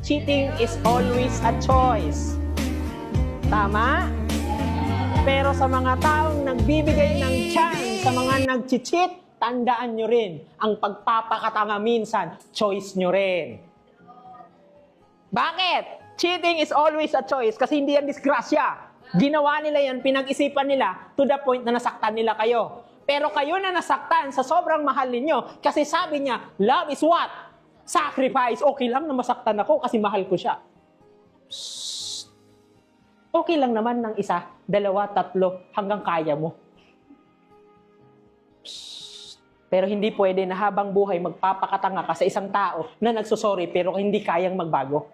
cheating is always a choice. Tama? Pero sa mga taong nagbibigay ng chance sa mga nag-cheat, tandaan nyo rin, ang pagpapakatanga minsan, choice nyo rin. Bakit? Cheating is always a choice kasi hindi yan disgrasya. Ginawa nila yan, pinag-isipan nila to the point na nasaktan nila kayo. Pero kayo na nasaktan sa sobrang mahal ninyo kasi sabi niya, love is what? Sacrifice. Okay lang na masaktan ako kasi mahal ko siya. Psst. Okay lang naman ng isa, dalawa, tatlo, hanggang kaya mo. Pero hindi pwede na habang buhay magpapakatanga ka sa isang tao na nagsusorry pero hindi kayang magbago.